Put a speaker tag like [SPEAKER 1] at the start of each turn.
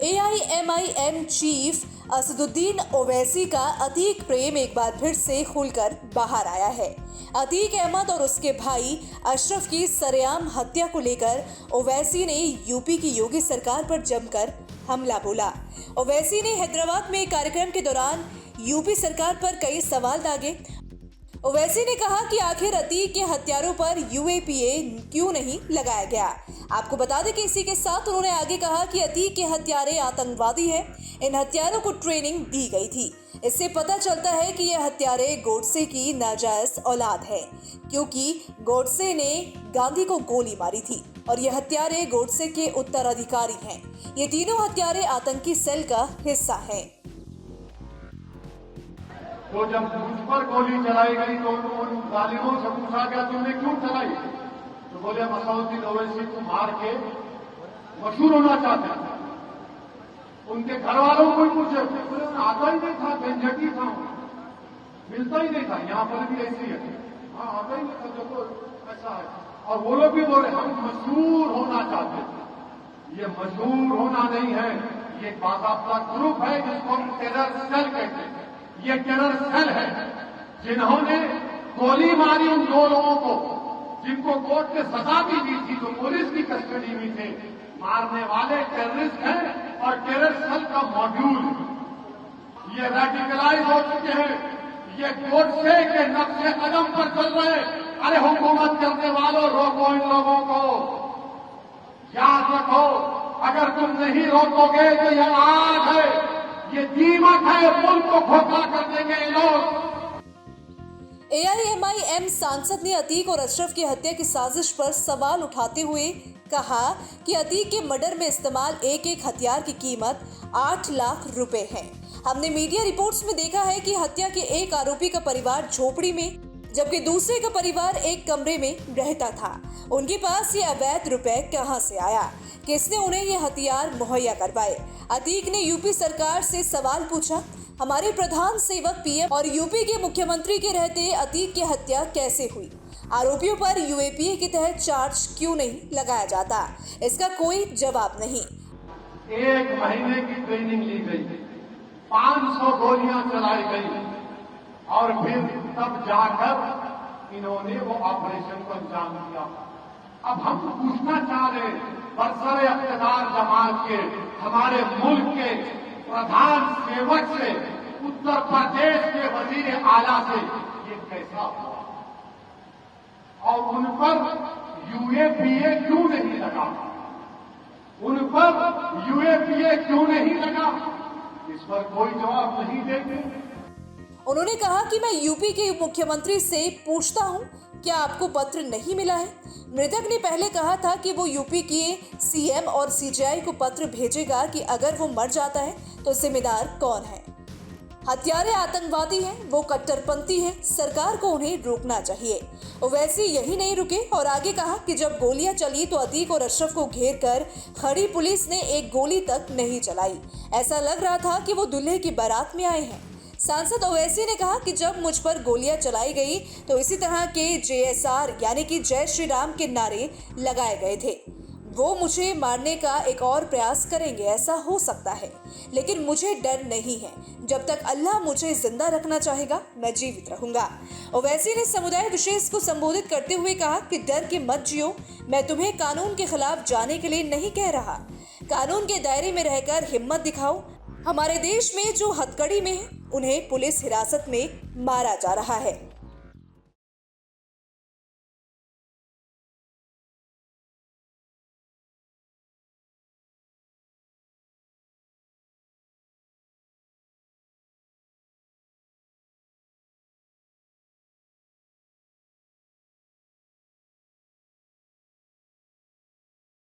[SPEAKER 1] AIMIM chief Asaduddin Owaisi का अतीक प्रेम एक बार फिर से खुलकर बाहर आया है। अतीक अहमद और उसके भाई अशरफ की सरेआम हत्या को लेकर ओवैसी ने यूपी की योगी सरकार पर जमकर हमला बोला। ओवैसी ने हैदराबाद में एक कार्यक्रम के दौरान यूपी सरकार पर कई सवाल दागे। ओवैसी ने कहा कि आखिर अतीक के हत्यारों पर UAPA क्यों नहीं लगाया गया। आपको बता दें कि इसी के साथ उन्होंने आगे कहा कि अतीक के हत्यारे आतंकवादी हैं। इन हत्यारों को ट्रेनिंग दी गई थी। इससे पता चलता है कि ये हत्यारे गोडसे की नाजायज औलाद है, क्योंकि गोडसे ने गांधी को गोली मारी थी और ये हत्यारे गोडसे के उत्तराधिकारी हैं। ये तीनों हत्यारे आतंकी सेल का हिस्सा हैं।
[SPEAKER 2] तो जब मुझ पर गोली चलाई गई तो उन जालिमों से पूछा गया तुमने क्यों चलाई, तो बोले असदुद्दीन ओवैसी को मार के मशहूर होना चाहते थे। उनके घर वालों को ही पूछे, बोले आता ही नहीं था, झंझटी था, मिलता ही नहीं था। यहाँ पर भी ऐसी है, हाँ आता ही नहीं था, जब ऐसा है। और वो लोग भी बोले हम मशहूर होना चाहते थे। ये मशहूर होना नहीं है, ये बाकायदा ग्रुप है जिसको हम टेरर सेल कहते हैं। ये टेरर सेल है जिन्होंने गोली मारी उन दो लोगों को, जिनको कोर्ट ने सजा भी दी थी, तो पुलिस की कस्टडी में थे। मारने वाले टेररिस्ट हैं और टेरर सेल का मॉड्यूल ये रेडिकलाइज हो चुके हैं। ये गोडसे के नक्शे कदम पर चल रहे। अरे हुकूमत करने वालों, रोको इन लोगों को। याद रखो, अगर तुम नहीं रोकोगे तो ये आग है, ये दीमक है, मुल्क को खोखला कर देंगे ये लोग।
[SPEAKER 1] AIMIM सांसद ने अतीक और अशरफ की हत्या की साजिश पर सवाल उठाते हुए कहा कि अतीक के मर्डर में इस्तेमाल एक एक हथियार की कीमत 8 लाख रुपए है। हमने मीडिया रिपोर्ट्स में देखा है कि हत्या के एक आरोपी का परिवार झोपड़ी में, जबकि दूसरे का परिवार एक कमरे में रहता था। उनके पास ये अवैध रुपए कहां से आया, किसने उन्हें ये हथियार मुहैया करवाए। अतीक ने यूपी सरकार से सवाल पूछा, हमारे प्रधान सेवक PM और यूपी के मुख्यमंत्री के रहते अतीक की हत्या कैसे हुई। आरोपियों पर UAPA के तहत चार्ज क्यों नहीं लगाया जाता, इसका कोई जवाब नहीं।
[SPEAKER 2] 1 महीने की ट्रेनिंग ली गई, 500 गोलियां चलाई गई और फिर तब जाकर इन्होंने वो ऑपरेशन को अंजाम दिया। अब हम पूछना चाह रहे बरसरे इक़्तिदार जमात के, हमारे मुल्क के प्रधान सेवक से, उत्तर प्रदेश के वजीर आला से, ये कैसा हुआ और उन पर UAPA क्यों नहीं लगा, उन पर UAPA क्यों नहीं लगा, इस पर कोई जवाब नहीं देंगे।
[SPEAKER 1] उन्होंने कहा कि मैं यूपी के मुख्यमंत्री से पूछता हूं, क्या आपको पत्र नहीं मिला है। मृतक ने पहले कहा था कि वो यूपी के CM और CJI को पत्र भेजेगा कि अगर वो मर जाता है तो जिम्मेदार कौन है। हत्यारे आतंकवादी हैं, वो कट्टरपंथी हैं, सरकार को उन्हें रोकना चाहिए। ओवैसी यही नहीं रुके और आगे कहा कि जब गोलियां चली तो अतीक और अशरफ को घेर कर खड़ी पुलिस ने एक गोली तक नहीं चलाई। ऐसा लग रहा था कि वो दूल्हे की बारात में आए हैं। सांसद ओवैसी ने कहा कि जब मुझ पर गोलियां चलाई गई तो इसी तरह के JSR यानी कि जय श्री राम के नारे लगाए गए थे। वो मुझे मारने का एक और प्रयास करेंगे, ऐसा हो सकता है, लेकिन मुझे डर नहीं है। जब तक अल्लाह मुझे जिंदा रखना चाहेगा मैं जीवित रहूंगा। ओवैसी ने समुदाय विशेष को संबोधित करते हुए कहा कि डर के मत जियो, मैं तुम्हें कानून के खिलाफ जाने के लिए नहीं कह रहा। कानून के दायरे में रहकर हिम्मत दिखाओ। हमारे देश में जो हथकड़ी में है उन्हें पुलिस हिरासत में मारा जा रहा है।